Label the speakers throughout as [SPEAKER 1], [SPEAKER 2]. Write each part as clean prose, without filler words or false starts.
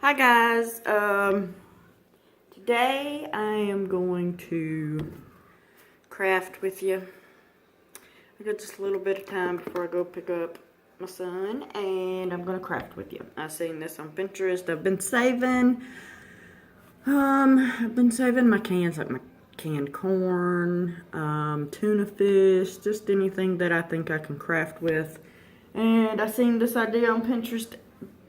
[SPEAKER 1] Hi guys, today I am going to craft with you. I got just a little bit of time before I go pick up my son, and I'm going to craft with you. I've seen this on Pinterest. I've been saving my cans, like my canned corn, tuna fish, just anything that I think I can craft with. And I seen this idea on Pinterest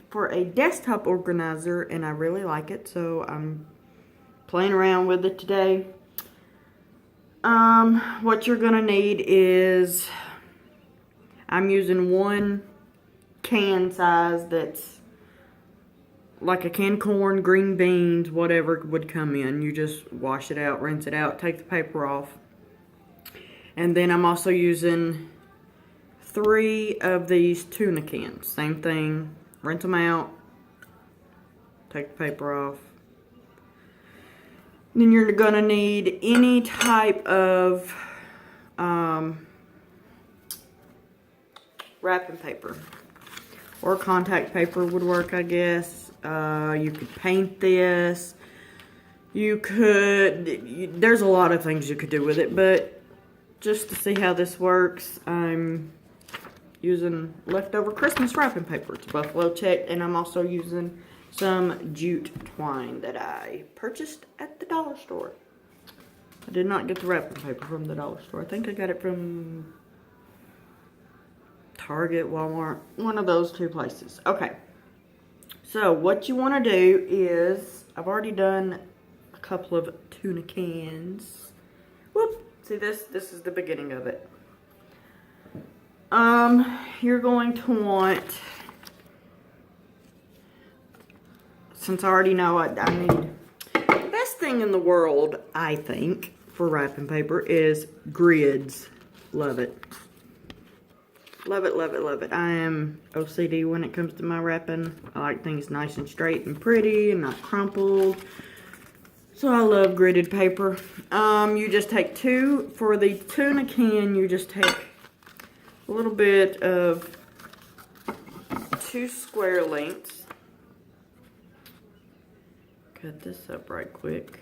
[SPEAKER 1] for a desktop organizer, and I really like it, so I'm playing around with it today. What you're gonna need is, I'm using one can size that's like a canned corn, green beans, whatever would come in. You just wash it out, rinse it out, take the paper off. And then I'm also using 3 of these tuna cans. Same thing, rinse them out, take the paper off. Then you're gonna need any type of wrapping paper, or contact paper would work, I guess. You could paint this. There's a lot of things you could do with it, but just to see how this works, I'm using leftover Christmas wrapping paper. It's buffalo checked, and I'm also using some jute twine that I purchased at the dollar store. I did not get the wrapping paper from the dollar store. I think I got it from Target, Walmart, one of those 2 places. Okay, so what you want to do is, I've already done a couple of tuna cans. Whoop, see this is the beginning of it. You're going to want, since I already know what I need, the best thing in the world, I think, for wrapping paper is grids. Love it. Love it, love it, love it. I am OCD when it comes to my wrapping. I like things nice and straight and pretty and not crumpled. So I love gridded paper. You just take 2, for the tuna can, you just take a little bit of 2 square lengths. Cut this up right quick.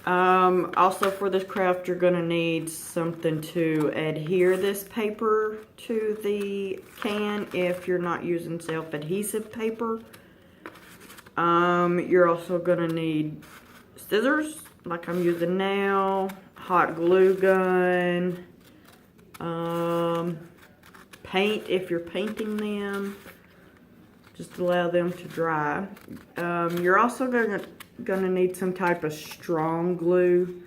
[SPEAKER 1] Also for this craft, you're gonna need something to adhere this paper to the can if you're not using self-adhesive paper. You're also gonna need scissors, like I'm using now, hot glue gun, paint if you're painting them, just allow them to dry. You're also gonna need some type of strong glue.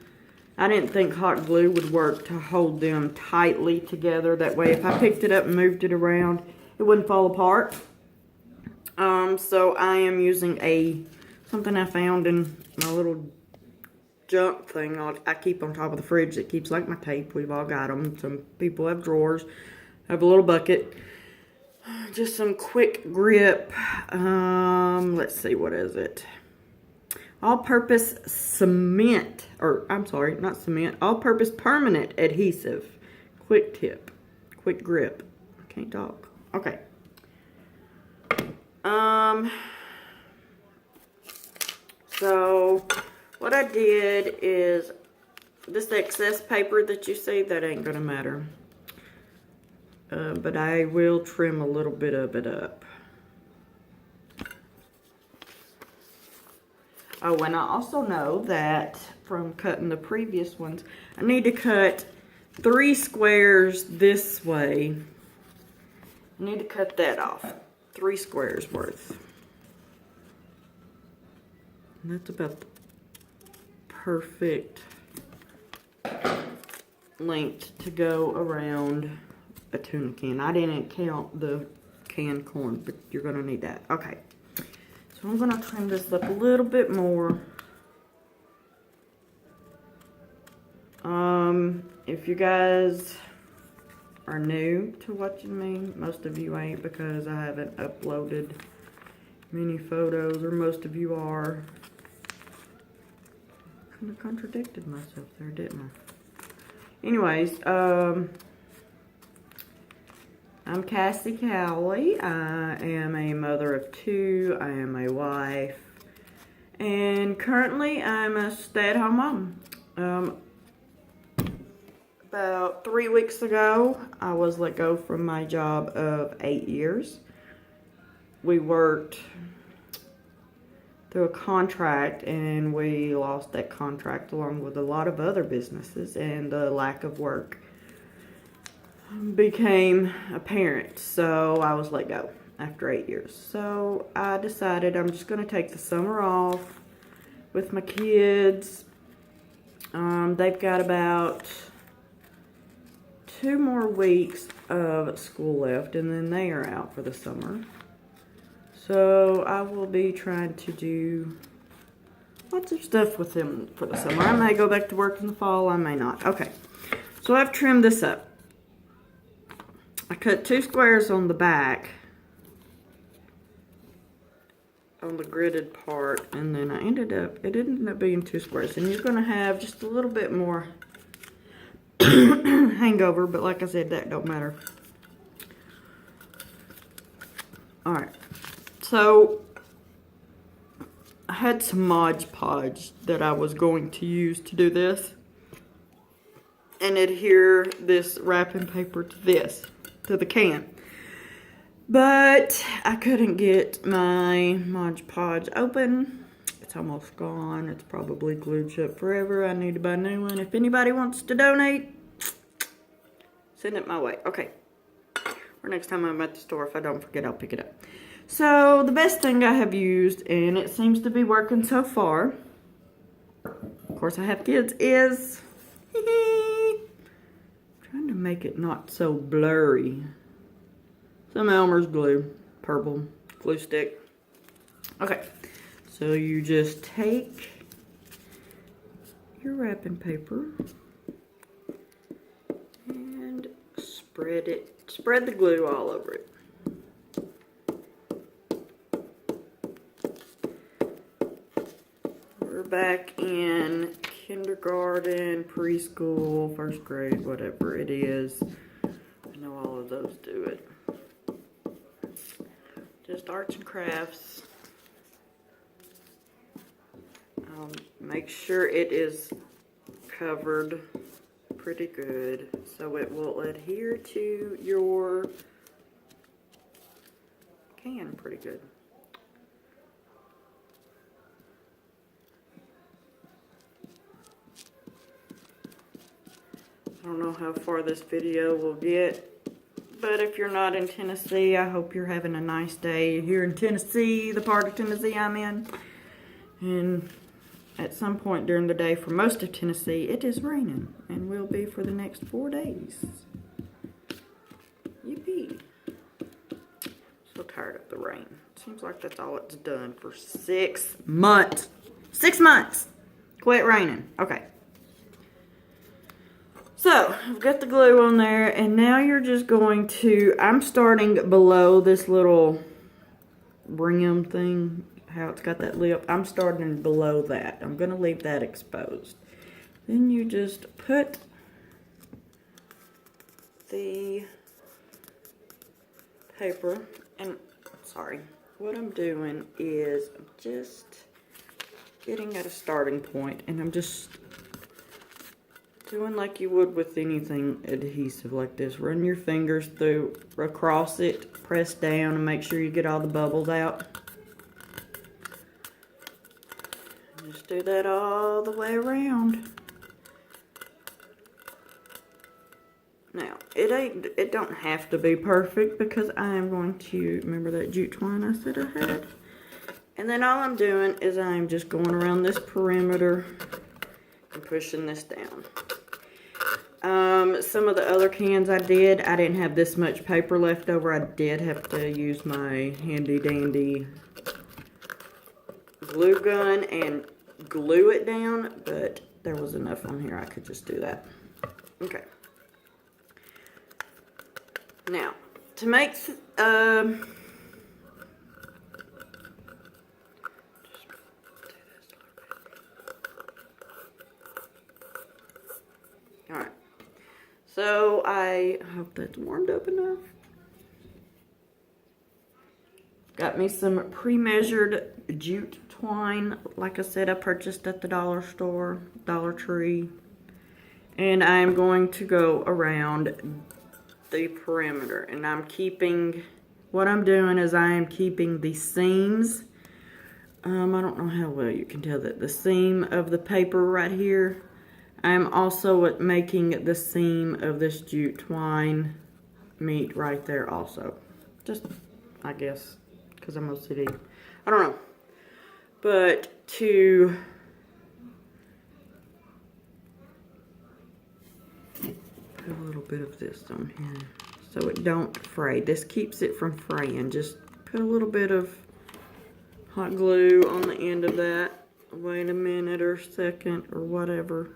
[SPEAKER 1] I didn't think hot glue would work to hold them tightly together. That way if I picked it up and moved it around, it wouldn't fall apart. So I am using something I found in my little junk thing I keep on top of the fridge that keeps, like my tape. We've all got them. Some people have drawers. I have a little bucket. Just some quick grip. Let's see, what is it? All-purpose cement, or I'm sorry, not cement, all-purpose permanent adhesive. Quick tip, quick grip. I can't talk. Okay. So what I did is, this excess paper that you see, that ain't gonna matter. But I will trim a little bit of it up. Oh, and I also know that from cutting the previous ones, I need to cut 3 squares this way. I need to cut that off. 3 squares worth. And that's about the perfect length to go around a tuna can. I didn't count the canned corn, but you're gonna need that. Okay. So I'm gonna trim this up a little bit more. If you guys are new to watching me, most of you ain't, because I haven't uploaded many photos, or most of you are. Kind of contradicted myself there, didn't I? Anyways, I'm Cassie Cowley. I am a mother of 2. I am a wife. And currently I'm a stay-at-home mom. About 3 weeks ago, I was let go from my job of 8 years. We worked through a contract and we lost that contract along with a lot of other businesses, and the lack of work became apparent, so I was let go after 8 years. So I decided I'm just going to take the summer off with my kids. They've got about 2 more weeks of school left, and then they are out for the summer. So I will be trying to do lots of stuff with them for the summer. I may go back to work in the fall, I may not. Okay, so I've trimmed this up. I cut 2 squares on the back, on the gridded part, and then it ended up being 2 squares. And you're going to have just a little bit more hangover, but like I said, that don't matter. Alright, so I had some Mod Podge that I was going to use to do this and adhere this wrapping paper to the can. But I couldn't get my Mod Podge open. It's almost gone. It's probably glued shut forever. I need to buy a new one. If anybody wants to donate, send it my way. Okay. Or next time I'm at the store, if I don't forget, I'll pick it up. So the best thing I have used, and it seems to be working so far, of course I have kids, is trying to make it not so blurry. Some Elmer's glue, purple glue stick. Okay, so you just take your wrapping paper and spread the glue all over it. We're back in kindergarten, preschool, 1st grade, whatever it is. I know all of those do it. Just arts and crafts. Make sure it is covered pretty good so it will adhere to your can pretty good. I don't know how far this video will get, but if you're not in Tennessee, I hope you're having a nice day here in Tennessee, the part of Tennessee I'm in. And at some point during the day for most of Tennessee, it is raining and will be for the next 4 days. Yippee. So tired of the rain. Seems like that's all it's done for 6 months. 6 months! Quit raining. Okay. So, I've got the glue on there, and now you're just going to, I'm starting below this little rim thing, how it's got that lip. I'm starting below that. I'm going to leave that exposed. Then you just put the paper, and, sorry, what I'm doing is I'm just getting at a starting point, and I'm just doing like you would with anything adhesive like this. Run your fingers through, across it, press down, and make sure you get all the bubbles out. Just do that all the way around. Now, it don't have to be perfect because I am going to, remember that jute twine I said I had? And then all I'm doing is I'm just going around this perimeter and pushing this down. Some of the other cans I didn't have this much paper left over. I did have to use my handy dandy glue gun and glue it down, but there was enough on here I could just do that. Okay. Now, to make alright, so I hope that's warmed up enough. got me some pre-measured jute twine. Like I said, I purchased at the dollar store, Dollar Tree. And I'm going to go around the perimeter. And what I'm doing is I am keeping the seams. I don't know how well you can tell that. The seam of the paper right here. I'm also making the seam of this jute twine meet right there also. Just, I guess, because I'm OCD. I don't know. But to put a little bit of this on here so it don't fray. This keeps it from fraying. Just put a little bit of hot glue on the end of that. Wait a minute or second or whatever.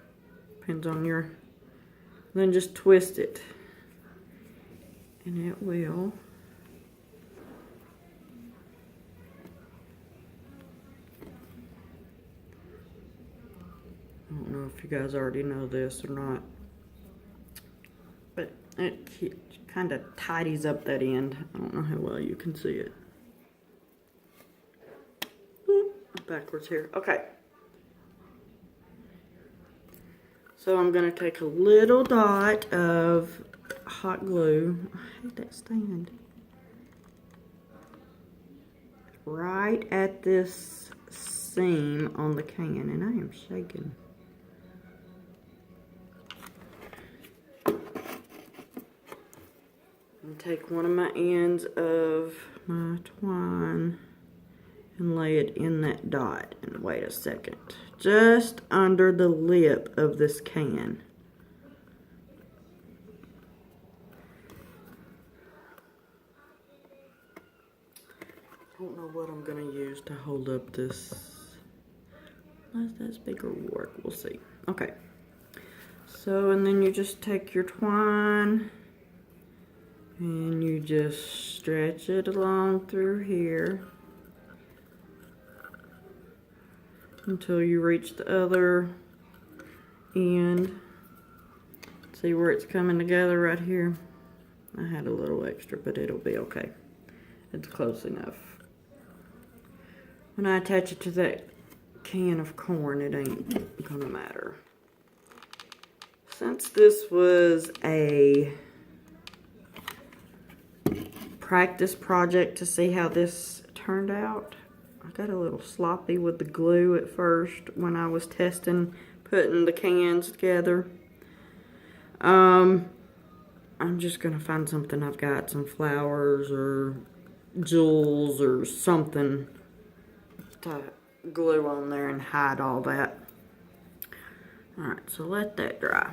[SPEAKER 1] Depends on your... Then just twist it. And it will... I don't know if you guys already know this or not. But it kind of tidies up that end. I don't know how well you can see it. Backwards here. Okay. So I'm going to take a little dot of hot glue. I hate that stand. Right at this seam on the can, and I am shaking. And take one of my ends of my twine and lay it in that dot, and wait a second, just under the lip of this can. I don't know what I'm gonna use to hold up this. Unless that's bigger work, we'll see. Okay, so and then you just take your twine and you just stretch it along through here until you reach the other end. See where it's coming together right here? I had a little extra, but it'll be okay. It's close enough. When I attach it to that can of corn, it ain't gonna matter. Since this was a practice project to see how this turned out, I got a little sloppy with the glue at first when I was testing putting the cans together. I'm just gonna find something. I've got some flowers or jewels or something to glue on there and hide all that. Alright, so let that dry.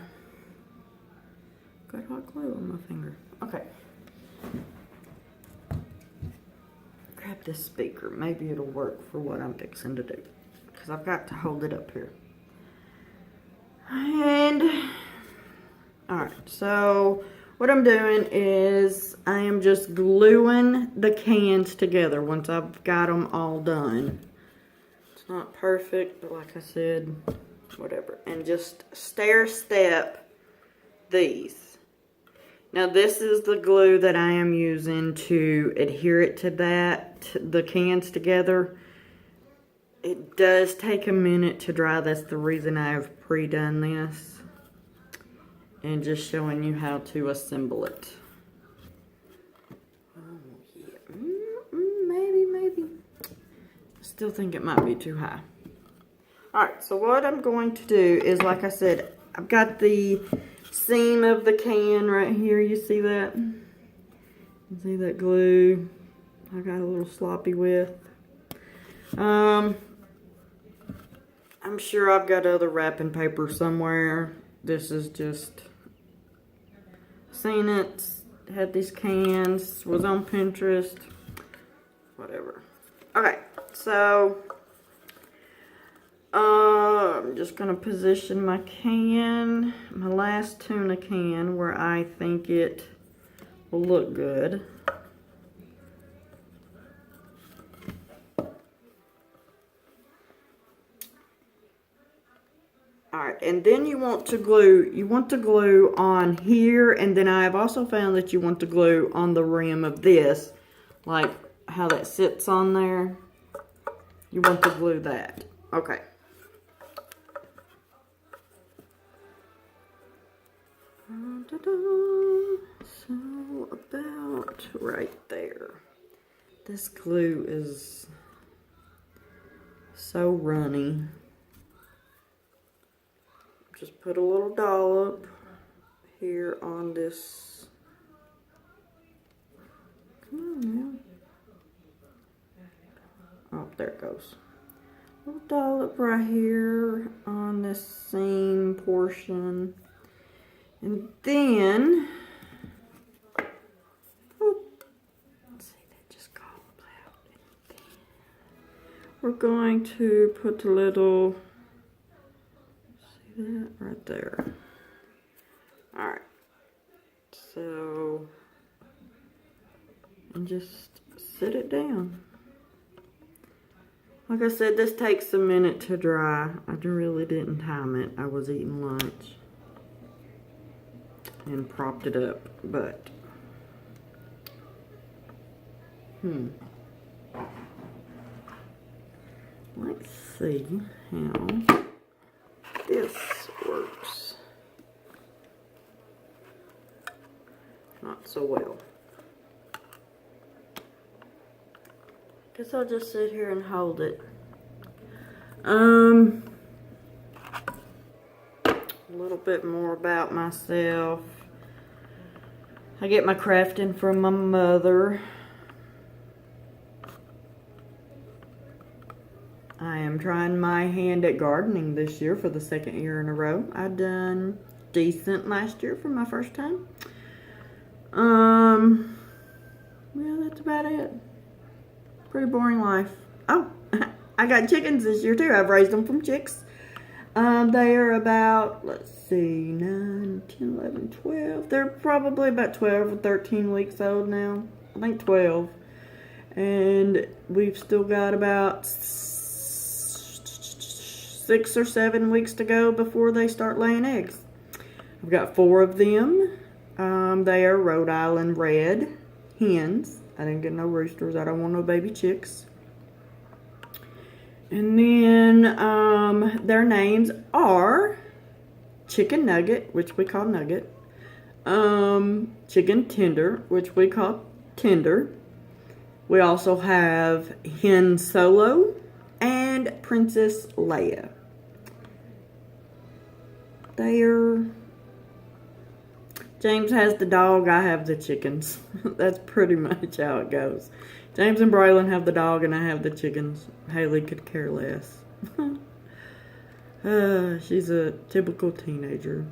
[SPEAKER 1] Got hot glue on my finger. Okay. Grab this speaker. Maybe it'll work for what I'm fixing to do. Because I've got to hold it up here. And, alright, so what I'm doing is I am just gluing the cans together once I've got them all done. It's not perfect, but like I said, whatever. And just stair step these. Now this is the glue that I am using to adhere it to the cans together. It does take a minute to dry. That's the reason I've pre-done this. And just showing you how to assemble it. Oh yeah, maybe. I still think it might be too high. Alright, so what I'm going to do is, like I said, I've got the seam of the can right here. You see that? You see that glue I got a little sloppy with. I'm sure I've got other wrapping paper somewhere. This is just seen it, had these cans, was on Pinterest, whatever. Okay, so I'm just gonna position my can, my last tuna can, where I think it will look good. Alright, and then you want to glue on here, and then I've also found that you want to glue on the rim of this, like how that sits on there. You want to glue that. Okay. So about right there. This glue is so runny. Just put a little dollop here on this. Come on now. Oh, there it goes. A little dollop right here on this seam portion. And then, let's see, that just comes out. And then we're going to put a little, see that right there. All right, so, and just sit it down. Like I said, this takes a minute to dry. I really didn't time it. I was eating lunch and propped it up, but let's see how this works. Not so well. Guess I'll just sit here and hold it. A little bit more about myself. I get my crafting from my mother. I am trying my hand at gardening this year for the second year in a row. I done decent last year for my first time. Yeah, that's about it. Pretty boring life. Oh, I got chickens this year too. I've raised them from chicks. They are about, let's see, 9, 10, 11, 12. They're probably about 12 or 13 weeks old now. I think 12. And we've still got about 6 or 7 weeks to go before they start laying eggs. I've got 4 of them. They are Rhode Island red hens. I didn't get no roosters. I don't want no baby chicks. And then their names are Chicken Nugget, which we call Nugget, Chicken Tender, which we call Tender. We also have Hen Solo and Princess Leia. James has the dog, I have the chickens. That's pretty much how it goes. James and Braylon have the dog and I have the chickens. Haley could care less. She's a typical teenager.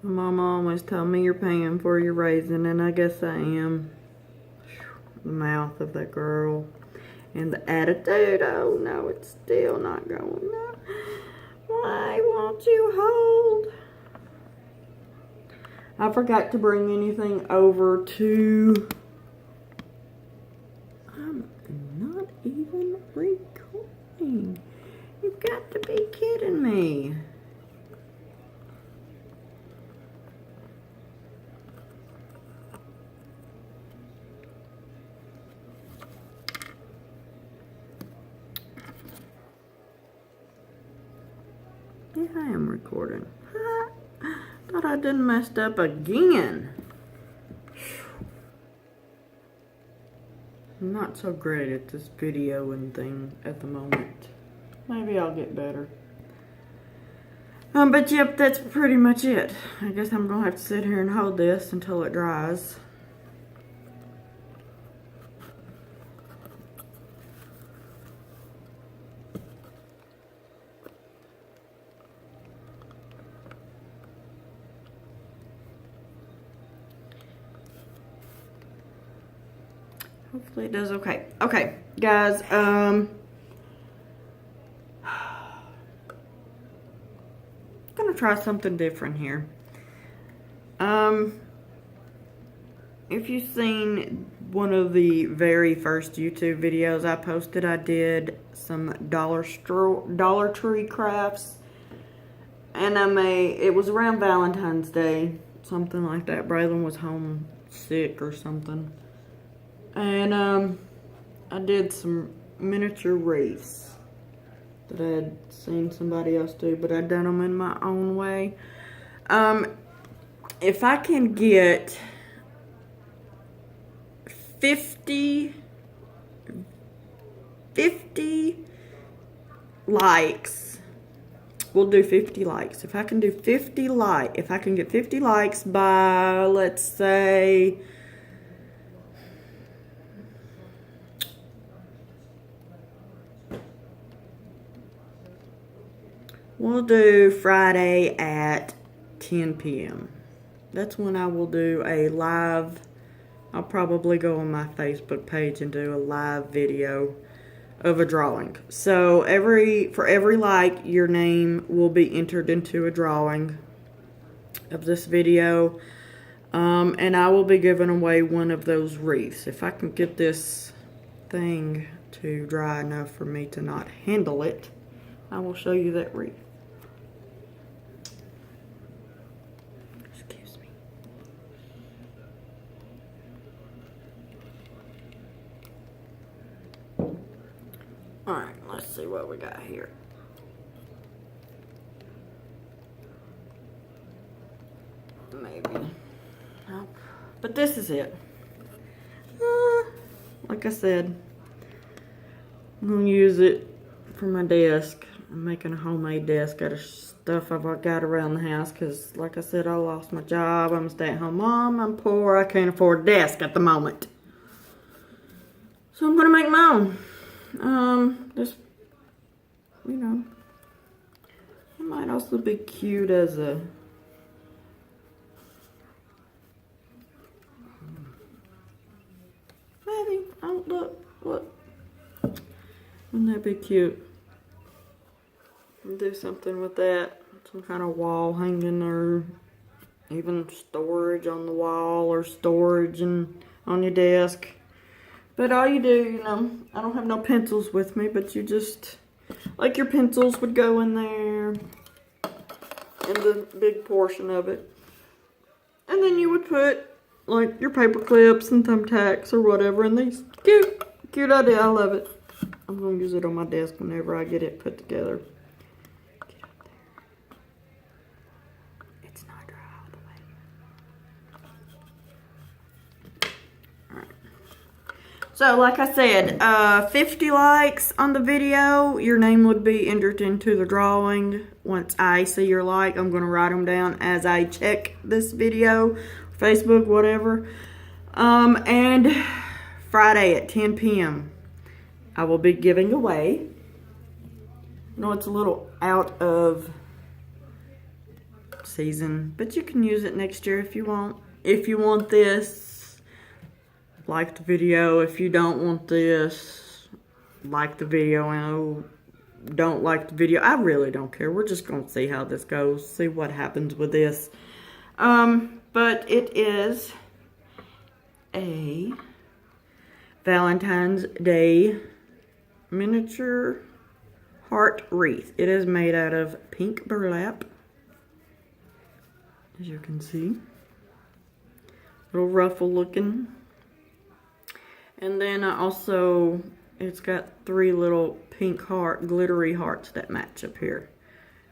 [SPEAKER 1] My mama always told me you're paying for your raising, and I guess I am. The mouth of that girl. And the attitude, oh no, it's still not going up. Why won't you hold? I forgot to bring anything over to... I'm not even recording. You've got to be kidding me. Yeah, I am recording. Thought I done messed up again. I'm not so great at this videoing thing at the moment. Maybe I'll get better. But yep, that's pretty much it. I guess I'm gonna have to sit here and hold this until it dries. Hopefully it does okay. Okay, guys, I'm gonna try something different here. If you've seen one of the very first YouTube videos I posted, I did some Dollar Tree crafts, and it was around Valentine's Day, something like that. Braylon was home sick or something. And I did some miniature wreaths that I had seen somebody else do, but I'd done them in my own way. If I can get 50 likes, we'll do 50 likes. If I can do 50 if I can get 50 likes by, let's say, we'll do Friday at 10 p.m. That's when I will do a live. I'll probably go on my Facebook page and do a live video of a drawing. So for every like, your name will be entered into a drawing of this video. And I will be giving away one of those wreaths. If I can get this thing to dry enough for me to not handle it, I will show you that wreath. Excuse me. Alright, let's see what we got here. Maybe. Nope. But this is it. Like I said, I'm going to use it for my desk. I'm making a homemade desk out of stuff I've got around the house because, like I said, I lost my job. I'm a stay-at-home mom. I'm poor. I can't afford a desk at the moment. So I'm going to make my own. Just, you know, it might also be cute as a... Maybe. Oh, look. Wouldn't that be cute? I'll do something with that. Some kind of wall hanging or even storage on the wall or storage on your desk. But all you do, you know, I don't have no pencils with me, but you just, like your pencils would go in there in the big portion of it. And then you would put like your paper clips and thumbtacks or whatever in these. Cute idea. I love it. I'm going to use it on my desk whenever I get it put together. Get up there. It's not dry all the way. Alright. So, like I said, 50 likes on the video. Your name would be entered into the drawing. Once I see your like, I'm going to write them down as I check this video. Facebook, whatever. And Friday at 10 p.m. I will be giving away. I know it's a little out of season, but you can use it next year if you want. If you want this, like the video. If you don't want this, like the video. And don't like the video. I really don't care. We're just going to see how this goes. See what happens with this. But it is a Valentine's Day miniature heart wreath. It is made out of pink burlap, as you can see. Little ruffle looking. And then I also, it's got 3 little pink glittery hearts that match up here.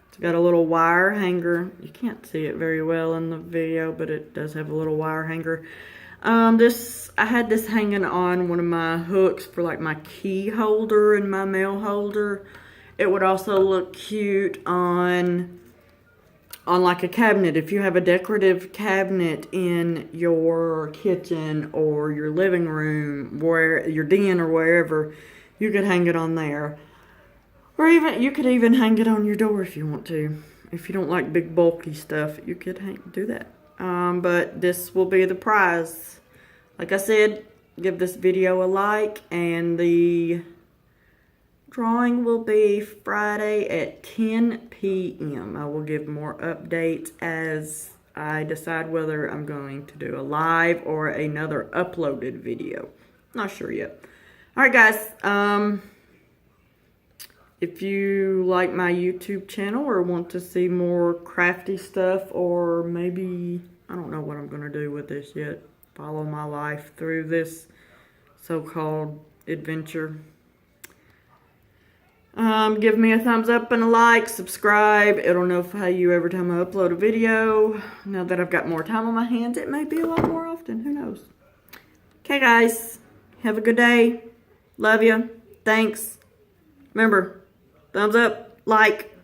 [SPEAKER 1] It's got a little wire hanger. You can't see it very well in the video, but it does have a little wire hanger. I had this hanging on one of my hooks for like my key holder and my mail holder. It would also look cute on like a cabinet. If you have a decorative cabinet in your kitchen or your living room, where your den or wherever, you could hang it on there. Or even, you could even hang it on your door if you want to. If you don't like big bulky stuff, you could do that. But this will be the prize. Like I said, give this video a like, and the drawing will be Friday at 10 p.m. I will give more updates as I decide whether I'm going to do a live or another uploaded video. Not sure yet. Alright guys, if you like my YouTube channel or want to see more crafty stuff, or maybe I don't know what I'm going to do with this yet. Follow my life through this so-called adventure. Give me a thumbs up and a like, subscribe. It'll notify you every time I upload a video. Now that I've got more time on my hands, it may be a lot more often. Who knows? Okay, guys. Have a good day. Love you. Thanks. Remember, thumbs up, like.